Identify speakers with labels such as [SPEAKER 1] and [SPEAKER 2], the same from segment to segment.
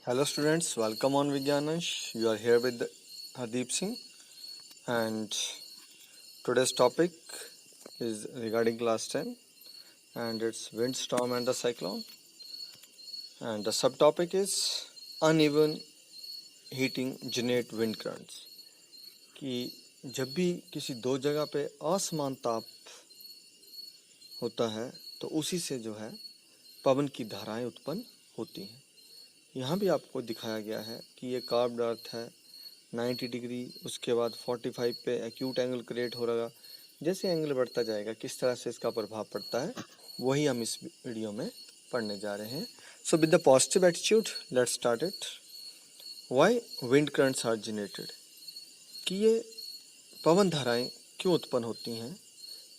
[SPEAKER 1] Hello students, welcome on Vigyanansh. You are here with Hardeep Singh and today's topic is regarding class 10 and it's windstorm and the cyclone, and the subtopic is uneven heating generate wind currents। कि जब भी किसी दो जगह पे असमान ताप होता है तो उसी से जो है पवन की धाराएं उत्पन्न होती हैं। यहाँ भी आपको दिखाया गया है कि ये कार्व्ड अर्थ है 90 डिग्री, उसके बाद 45 पे एक्यूट एंगल क्रिएट हो रहा। जैसे एंगल बढ़ता जाएगा किस तरह से इसका प्रभाव पड़ता है वही हम इस वीडियो में पढ़ने जा रहे हैं। So with the positive attitude let's start it. Why wind currents are generated, कि ये पवन धाराएं क्यों उत्पन्न होती हैं।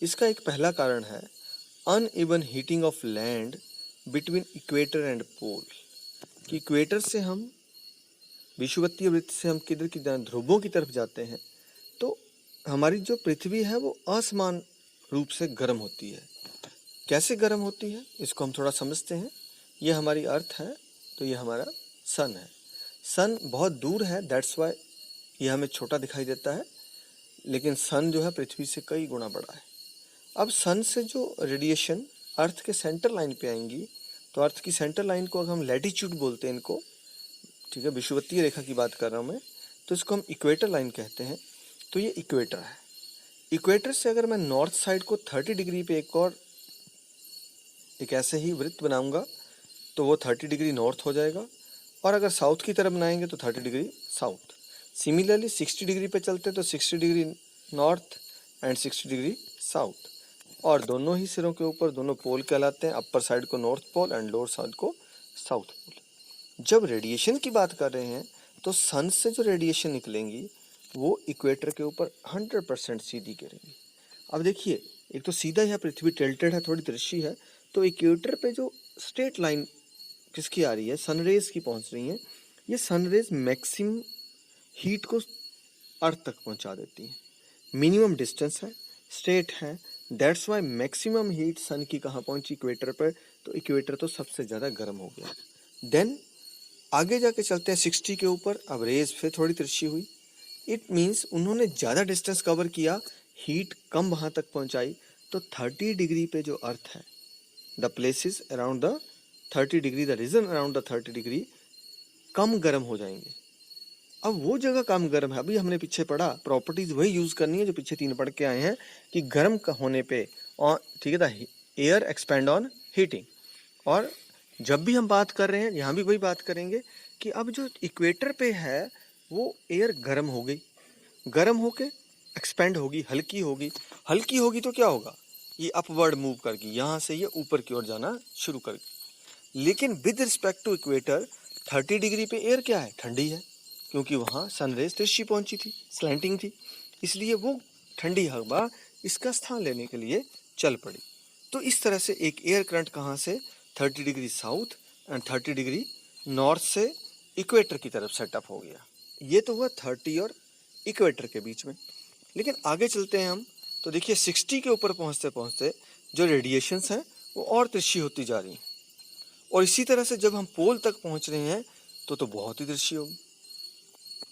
[SPEAKER 1] इसका एक पहला कारण है uneven heating of land between equator and pole. कि इक्वेटर से हम विषुवतीय वृत्त से हम किधर की ध्रुवों की तरफ जाते हैं तो हमारी जो पृथ्वी है वो असमान रूप से गर्म होती है। कैसे गर्म होती है इसको हम थोड़ा समझते हैं। ये हमारी अर्थ है तो ये हमारा सन है। सन बहुत दूर है, दैट्स वाई ये हमें छोटा दिखाई देता है, लेकिन सन जो है पृथ्वी से कई गुना बड़ा है। अब सन से जो रेडिएशन अर्थ के सेंटर लाइन पे आएंगी तो अर्थ की सेंटर लाइन को अगर हम लैटिट्यूड बोलते हैं इनको, ठीक है, विषुवतीय रेखा की बात कर रहा हूँ मैं, तो इसको हम इक्वेटर लाइन कहते हैं। तो ये इक्वेटर है। इक्वेटर से अगर मैं नॉर्थ साइड को 30 डिग्री पे एक ऐसे ही वृत्त बनाऊंगा तो वो 30 डिग्री नॉर्थ हो जाएगा, और अगर साउथ की तरफ बनाएंगे तो 30 डिग्री साउथ। सिमिलरली 60 डिग्री पे चलते तो 60 degree north and 60 degree south, और दोनों ही सिरों के ऊपर दोनों पोल कहलाते हैं। अपर साइड को north pole and lower side को साउथ पोल। जब रेडिएशन की बात कर रहे हैं तो सन से जो रेडिएशन निकलेंगी वो इक्वेटर के ऊपर 100% सीधी गिरेंगी। अब देखिए, एक तो सीधा यह पृथ्वी टिल्टेड है, थोड़ी तिरछी है, तो इक्वेटर पे जो स्ट्रेट लाइन किसकी आ रही है, सनरेज की पहुंच रही है। ये सनरेज मैक्सिमम हीट को अर्थ तक पहुंचा देती है। मिनिमम डिस्टेंस है, स्ट्रेट है, दैट्स वाई मैक्सिमम हीट सन की कहाँ पहुंची, इक्वेटर पर। तो इक्वेटर तो सबसे ज़्यादा गर्म हो गया। देन आगे जाके चलते हैं 60 के ऊपर। अब रेज फिर थोड़ी तिरछी हुई। इट मीन्स उन्होंने ज़्यादा डिस्टेंस कवर किया, हीट कम वहाँ तक पहुँचाई, तो 30 डिग्री पे जो अर्थ है, the places around the 30 degree, the region around the 30 degree कम गर्म हो जाएंगे। अब वो जगह कम गर्म है, अभी हमने पीछे पढ़ा, प्रॉपर्टीज वही यूज करनी है जो पीछे 3 पढ़ के आए हैं कि गर्म होने पे, और ठीक है, एयर एक्सपेंड ऑन हीटिंग। और जब भी हम बात कर रहे हैं यहाँ भी वही बात करेंगे कि अब जो इक्वेटर पे है वो एयर गर्म हो गई, गर्म होके एक्सपेंड होगी, हल्की होगी। हल्की होगी तो क्या होगा, ये अपवर्ड मूव करके यहाँ से ये ऊपर की ओर जाना शुरू करगी। लेकिन with respect to equator 30 degree पे एयर क्या है, ठंडी है, क्योंकि वहाँ सनरेज तिरछी पहुंची थी, स्लैंटिंग थी, इसलिए वो ठंडी हवा इसका स्थान लेने के लिए चल पड़ी। तो इस तरह से एक एयर करंट कहाँ से 30 degree south and 30 degree north से इक्वेटर की तरफ सेटअप हो गया। ये तो हुआ 30 और इक्वेटर के बीच में। लेकिन आगे चलते हैं हम, तो देखिए 60 के ऊपर पहुँचते पहुँचते जो रेडिएशंस हैं वो और तिरछी होती जा रही हैं, और इसी तरह से जब हम पोल तक पहुँच रहे हैं तो बहुत ही तिरछी होगी।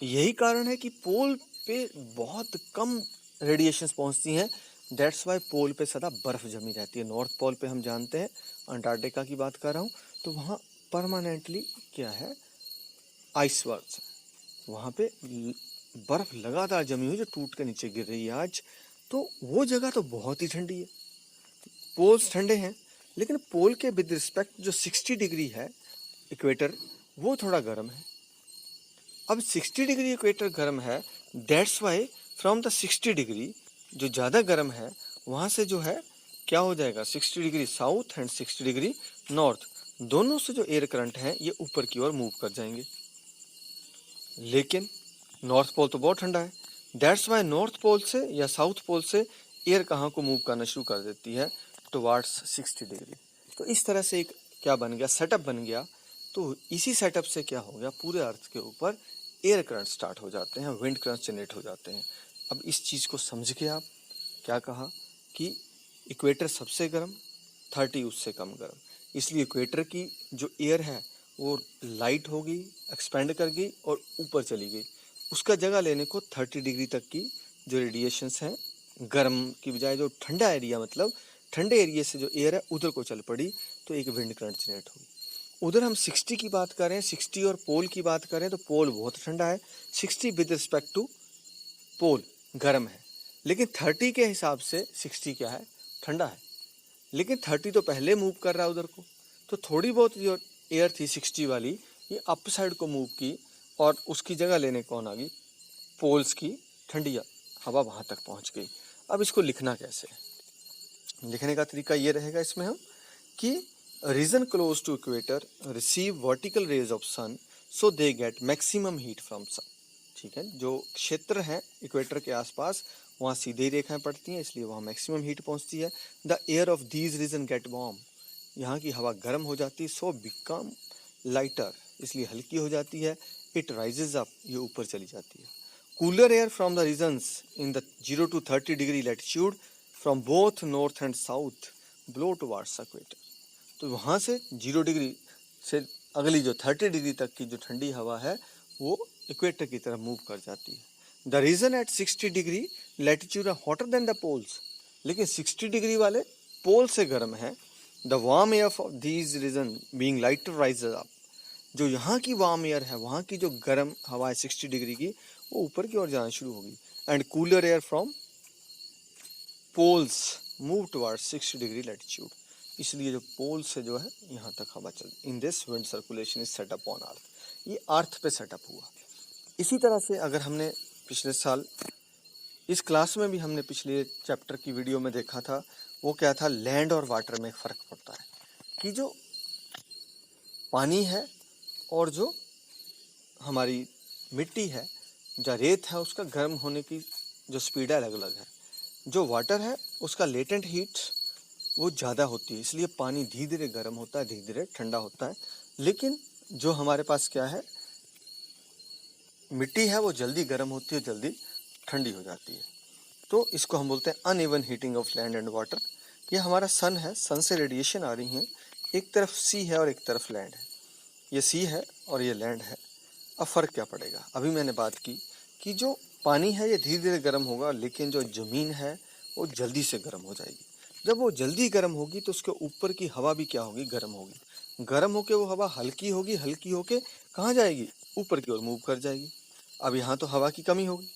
[SPEAKER 1] यही कारण है कि पोल पे बहुत कम रेडिएशंस पहुंचती हैं, दैट्स वाई पोल पे सदा बर्फ जमी रहती है। नॉर्थ पोल पे हम जानते हैं, अंटार्कटिका की बात कर रहा हूँ, तो वहाँ परमानेंटली क्या है, आइस वर्क्स, वहाँ पे बर्फ लगातार जमी हुई जो टूट के नीचे गिर रही है आज। तो वो जगह तो बहुत ही ठंडी है, पोल्स ठंडे हैं, लेकिन पोल के विद रिस्पेक्ट जो 60 डिग्री है इक्वेटर, वो थोड़ा गर्म है। अब 60 डिग्री इक्वेटर गर्म है, that's why from the 60 degree जो ज़्यादा गर्म है वहाँ से जो है क्या हो जाएगा, 60 degree south and 60 degree north, दोनों से जो एयर करंट हैं ये ऊपर की ओर मूव कर जाएंगे। लेकिन नॉर्थ पोल तो बहुत ठंडा है, दैट्स वाई नॉर्थ पोल से या साउथ पोल से एयर कहाँ को मूव करना शुरू कर देती है, टुवार्ड्स 60 डिग्री। तो इस तरह से एक क्या बन गया, सेटअप बन गया। तो इसी सेटअप से क्या हो गया, पूरे अर्थ के ऊपर एयर करंट स्टार्ट हो जाते हैं, विंड करंट जनरेट हो जाते हैं। अब इस चीज़ को समझ के आप क्या कहा कि इक्वेटर सबसे गर्म, 30 उससे कम गर्म, इसलिए इक्वेटर की जो एयर है वो लाइट होगी, एक्सपेंड कर गई और ऊपर चली गई। उसका जगह लेने को 30 डिग्री तक की जो रेडिएशंस हैं गर्म की बजाय जो ठंडा एरिया, मतलब ठंडे एरिया से जो एयर है उधर को चल पड़ी, तो एक विंड करंट जनरेट हुई। उधर हम 60 की बात करें, 60 और पोल की बात करें तो पोल बहुत ठंडा है, 60 विद रिस्पेक्ट टू पोल गर्म है, लेकिन 30 के हिसाब से 60 क्या है, ठंडा है। लेकिन 30 तो पहले मूव कर रहा है उधर को, तो थोड़ी बहुत जो एयर थी 60 वाली ये अप साइड को मूव की और उसकी जगह लेने कौन आ गई, पोल्स की ठंडी हवा वहाँ तक पहुँच गई। अब इसको लिखना कैसे है? लिखने का तरीका ये रहेगा इसमें हम कि region close to equator receive vertical rays of sun so they get maximum heat from sun. ठीक है, जो क्षेत्र है इक्वेटर के आसपास वहाँ सीधे रेखाएं पड़ती हैं, इसलिए वहाँ मैक्सिमम हीट पहुँचती है। The air of these region get warm, यहाँ की हवा गर्म हो जाती है। सो बिकम लाइटर, इसलिए हल्की हो जाती है। इट राइजेज अप, ये ऊपर चली जाती है। Cooler air from the regions in the 0 to 30 degree latitude from both north and south blow towards equator, तो वहाँ से 0 डिग्री से अगली जो 30 डिग्री तक की जो ठंडी हवा है वो इक्वेटर की तरफ मूव कर जाती है। The region at 60 degree latitude are hotter than the poles, लेकिन 60 डिग्री वाले पोल से गर्म है। The warm air of these region being lighter rises up, जो यहाँ की वार्म एयर है, वहाँ की जो गर्म हवा है 60 डिग्री की, वो ऊपर की ओर जाना शुरू होगी। And cooler air from poles move towards 60 degree latitude, इसलिए जो पोल से जो है यहाँ तक हवा चल, in this wind circulation is setup on earth, ये अर्थ पे सेटअप हुआ। इसी तरह से अगर हमने पिछले साल इस क्लास में भी हमने पिछले चैप्टर की वीडियो में देखा था, वो क्या था, लैंड और वाटर में एक फ़र्क पड़ता है कि जो पानी है और जो हमारी मिट्टी है, जो रेत है, उसका गर्म होने की जो स्पीड है अलग अलग है। जो वाटर है उसका लेटेंट हीट वो ज़्यादा होती है, इसलिए पानी धीरे धीरे गर्म होता है, धीरे धीरे ठंडा होता है। लेकिन जो हमारे पास क्या है, मिट्टी है, वो जल्दी गर्म होती है, जल्दी ठंडी हो जाती है। तो इसको हम बोलते हैं uneven heating of land and water. ये हमारा सन है, सन से रेडिएशन आ रही है, एक तरफ सी है और एक तरफ लैंड है। ये सी है और ये लैंड है। अब फ़र्क क्या पड़ेगा? अभी मैंने बात की कि जो पानी है ये धीरे धीरे गर्म होगा, लेकिन जो ज़मीन है वो जल्दी से गर्म हो जाएगी। जब वो जल्दी गर्म होगी तो उसके ऊपर की हवा भी क्या होगी, गर्म होगी। गर्म होके वो हवा हल्की होगी, हल्की होके कहाँ जाएगी, ऊपर की ओर मूव कर जाएगी। अब यहाँ तो हवा की कमी होगी।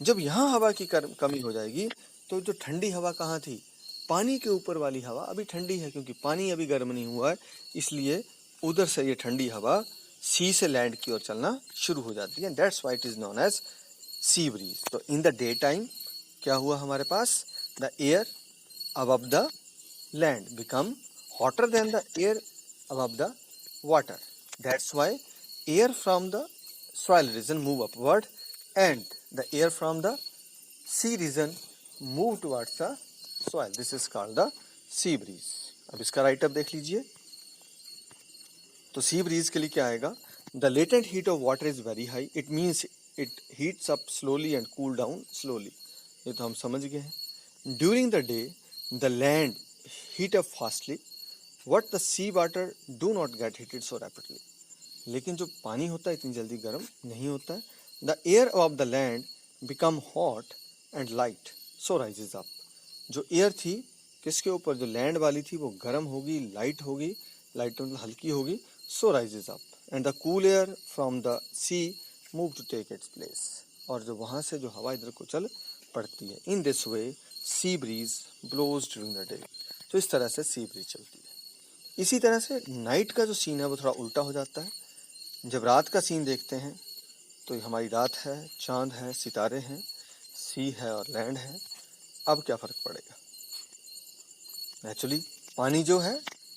[SPEAKER 1] जब यहाँ हवा की कमी हो जाएगी तो जो ठंडी हवा कहाँ थी, पानी के ऊपर वाली हवा अभी ठंडी है, क्योंकि पानी अभी गर्म नहीं हुआ है, इसलिए उधर से ये ठंडी हवा सी से लैंड की ओर चलना शुरू हो जाती है। That's why it is known as sea breeze. तो इन द डे टाइम क्या हुआ हमारे पास, the air above the land become hotter than the air above the water. That's why air from the soil region move upward and the air from the sea region move towards the soil. This is called the sea breeze. अब इसका right up देख लीजिए। तो sea breeze के लिए क्या आएगा, the latent heat of water is very high, it means it heats up slowly and cool down slowly. ये तो हम समझ गए हैं। During the day the land heat up fastly, what the sea water do not get heated so rapidly. लेकिन जो पानी होता है इतनी जल्दी गर्म नहीं होता है। The air of the land become hot and light, so rises up. जो एयर थी किसके ऊपर, जो लैंड वाली थी, वो गर्म होगी, लाइट होगी, लाइट मतलब हल्की होगी, so rises up. And the cool air from the sea move to take its place. और जो वहाँ से जो हवा इधर को चल पड़ती है। In this way sea breeze blows during the day. तो इस तरह से सी ब्रीज चलती है। इसी तरह से नाइट का जो सीन है वो थोड़ा उल्टा हो जाता है। जब रात का सीन देखते हैं तो हमारी रात है, चांद है, सितारे हैं, सी है और लैंड है। अब क्या फ़र्क पड़ेगा, नेचुरली पानी जो है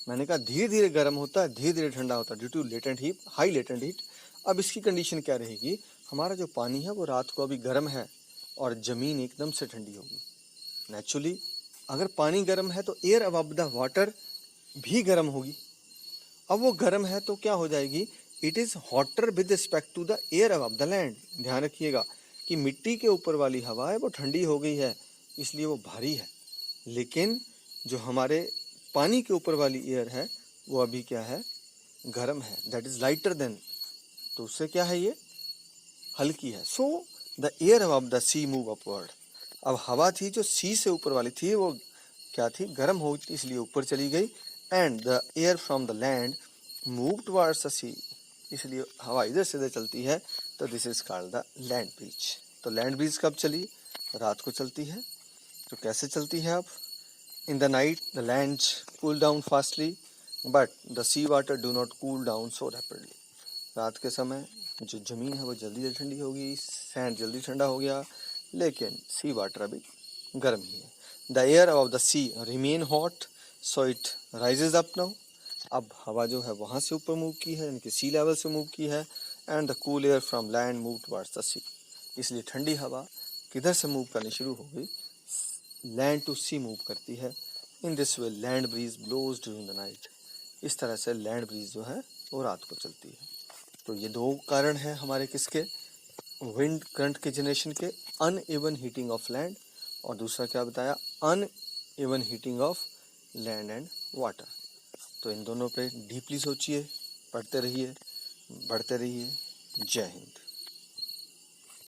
[SPEAKER 1] मैंने कहा धीरे धीरे गर्म होता है, धीरे धीरे ठंडा होता है due to latent heat, high latent heat. अब इसकी कंडीशन क्या रहेगी, हमारा जो पानी है वो रात को अभी गर्म है और ज़मीन एकदम से ठंडी होगी। नेचुरली अगर पानी गर्म है तो एयर अबव द वाटर भी गर्म होगी। अब वो गर्म है तो क्या हो जाएगी, it is hotter with respect to the air above the land. ध्यान रखिएगा कि मिट्टी के ऊपर वाली हवा है वो ठंडी हो गई है, इसलिए वो भारी है, लेकिन जो हमारे पानी के ऊपर वाली एयर है वो अभी क्या है, गर्म है, दैट इज लाइटर देन, तो उससे क्या है, ये हल्की है। So the air above the sea move upward. अब हवा थी जो सी से ऊपर वाली थी, वो क्या थी, गर्म हो, इसलिए ऊपर चली गई। And the air from the land move towards the sea, इसलिए हवा इधर से इधर चलती है, तो this is called the land breeze. तो लैंड ब्रीज कब चली, रात को चलती है। तो कैसे चलती है अब, in the night the land cool down fastly but the sea water do not cool down so rapidly. रात के समय जो ज़मीन है वो जल्दी ठंडी होगी, सैंड जल्दी ठंडा हो गया, लेकिन सी वाटर अभी गर्म ही है। The air of the sea remain hot so it rises up now. अब हवा जो है वहाँ से ऊपर मूव की है, यानी कि सी लेवल से मूव की है। And the cool air from land move towards the sea, इसलिए ठंडी हवा किधर से मूव करनी शुरू हो गई, लैंड टू सी मूव करती है। In this way land breeze blows during the night. इस तरह से लैंड ब्रीज जो है वो रात को चलती है। तो ये दो कारण हैं हमारे किसके, विंड करंट के जनरेशन के, अनइवन हीटिंग ऑफ लैंड, और दूसरा क्या बताया, uneven heating of land and water. तो इन दोनों पे डीपली सोचिए, पढ़ते रहिए, बढ़ते रहिए। जय हिंद।